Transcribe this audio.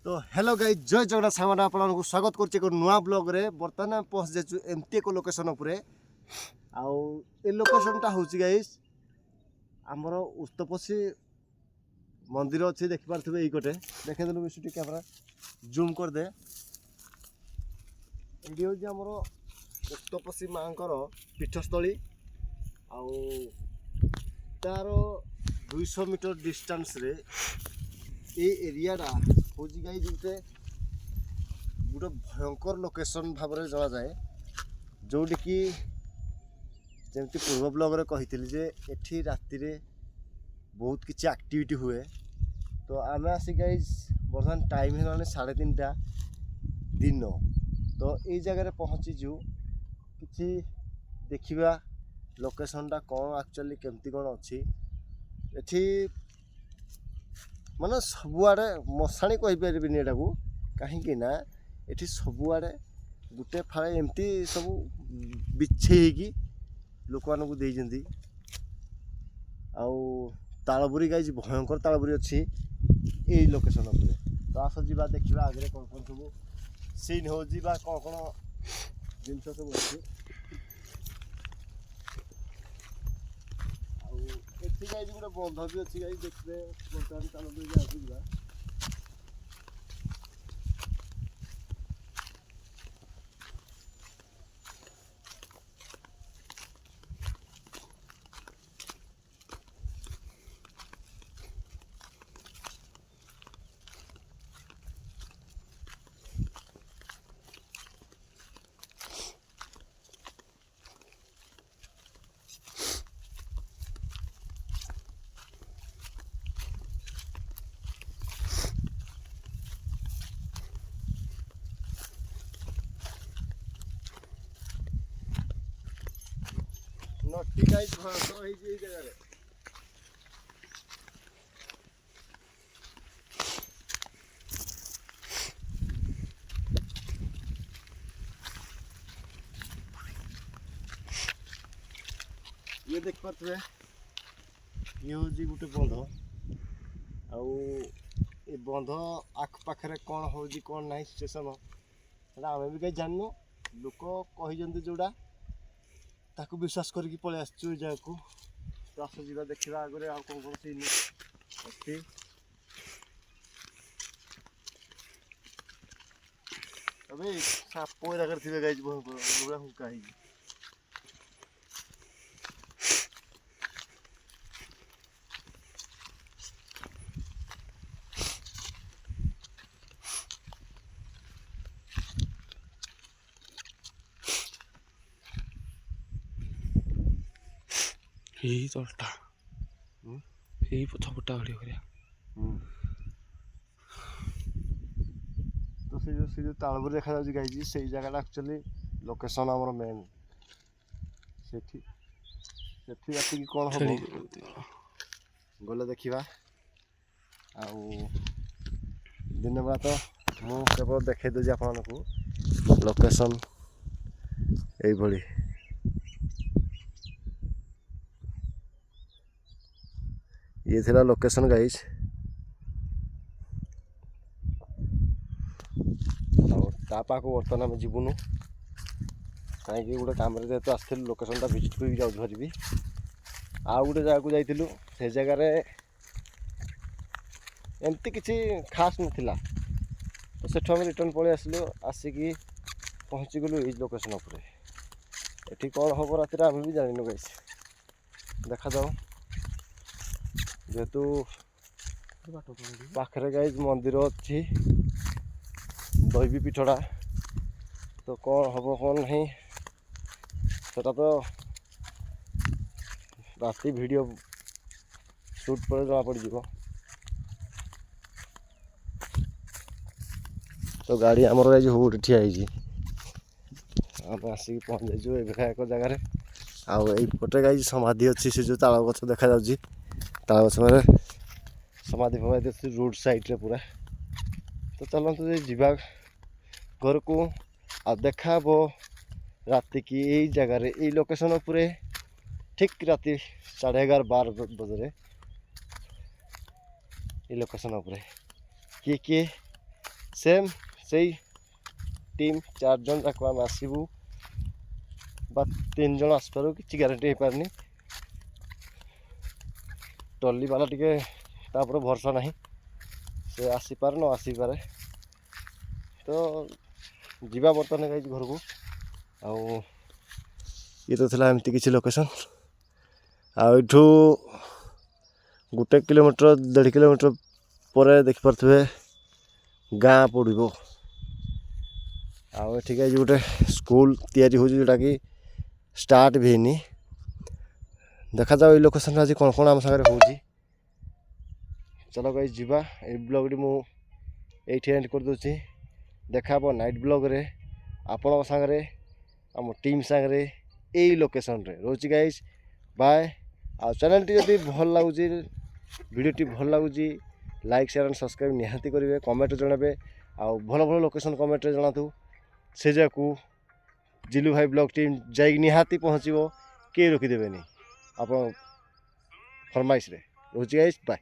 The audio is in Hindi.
तो हेलो गाइस जय जगन्नाथ सामने आपको स्वागत करछे एक नुआ ब्लॉग रे बर्तमान पहुंच जाचु एमती एक लोकेशन उपरे आउ ए लोकेशनटा होची गाइस हमर उस्तपसी मंदिर अछि देखि पारथबे एई कोटे देखे देलु मिसुटी कैमरा जूम कर दे एडी होची हमर उस्तपसी मांकर पीठस्थली आउ तारो 200 मीटर डिस्टेंस रे ए एरियाटा हूँ गाई गोटे गोटे भयंकर लोकेशन भाव में जना जाए जोटी कि जमी पूर्व ब्लॉग कही जे एठी राति रे बहुत किसी एक्टिविटी हुए तो आम आसिक बर्तमान टाइम है 3:30 दिन तो ये जगह पहुँचीचु कि देखा लोकेशनटा कौन एक्चुअली केमती कौन अच्छी एठी माने सबुआड़े मशाणी कहीपरिनी एटा को कहीं ना ये सबुआड़े गोटे फाड़े एमती सब बिछे लोक मानू देती आउ तालबुरी गाई भयंकर तालबुरी अच्छी यही लोकेशन उपरे तो आस जा देखा आगे कौन कौन सब सीन हो कौन कौन जिन सब अच्छी गाई गोटे बंध भी अच्छी गाई देखते बर्तमान तालबुरी आसुवा नटी गाई भयंकर है जगह ये देख पारे ये हूँ गोटे बंध आउ ये बंध आखपाखे कौन हो कौन ना सिचुएसन आम भी कहीं जानू लोक कही जोड़ा ताकू विश्वास करके पलि आसचु जगह को तो आस जा देखा आगे आ कौन कौन सीन अच्छी अबे साप जगह थे गाई बुरा हुका है यही तलटा यही पथा फटा गाड़ी हो तो से जो तालबुरी देखा जाए गाई से जगह एक्चुअली लोकेशन आमर मेन से कौन हम गले देखा दिन बेला तो मुझे केवल देखे दूसरी आपको लोकेशन यही ये थिला लोकेशन गाइज पाक बर्तमान आम जीवनु कहीं गोटे कम जेहतु आसलु लोकेशन भिजिट कर जाऊँ आउ गोटे जगह को जाइलु से जगार एमती किसी खास नाला तो सेठू आम रिटर्न पलि आसलु आसिकी पहुँची गलु ये लोकेशन उपरे एठी कौन हम रात आम भी जानू गाइस देखा जाऊ जेहेतु पाखरे गाई मंदिर अच्छी दैवी पीठटा तो कौन हम कौन नहीं सेटा तो राति वीडियो शूट पर जना पड़ तो गाड़ी आमर गाई हुट ठिया आम आसिक पहुँच जाइए एक जगार आउटे गाई समाधि अच्छी से जो ताल गछ देखा जाऊँगी ताल गछ मैंने समाधि फमाधि अच्छी रोड साइड रे पूरा तो चलते जा घर को आ देखा राति की यही जगार यही लोकेशन पूरे ठीक राति 11:30-12 बजे ये लोकेशन किए सेम से टीम 4 जन जाक आम आसबू बा 3 जन आसपार कि ग्यारंटी हो पारनी टली वाला टिके तापर भरसा नहीं से आसीपारे न आसीपारे तो जीवा बर्तमान गाइज घर को आउ ये तो थला एमती किसी लोकेशन आठू 1 किलोमीटर 1.5 किलोमीटर पर देखिपे गाँ पड़ो आठ गोटे स्कूल तैयारी हो जोटा कि स्टार्ट भी नहीं देखा जाओ ये लोकेशन आज कौन कौन आम सागर हो चलो गाइस जीवा ए ब्लॉग मुझे एंड कर दूसरी देखा नाइट ब्लॉग रे आपण सागरे आम टीम सागरे यही लोकेशन रे रोची गाइस बाय आ चैनल टी जदि भल लगुच वीडियो टी भल लगुच लाइक शेयर एंड सब्सक्राइब निहाती करेंगे कमेंट जनइबे आउ भल भल लोकेशन कमेंट रे जनातु से जाकू जिलू भाई ब्लॉग टीम जाइक निहाती पहुँचो किए रोकीदेवे आप फरमाइश रे रोची गाइस बाय।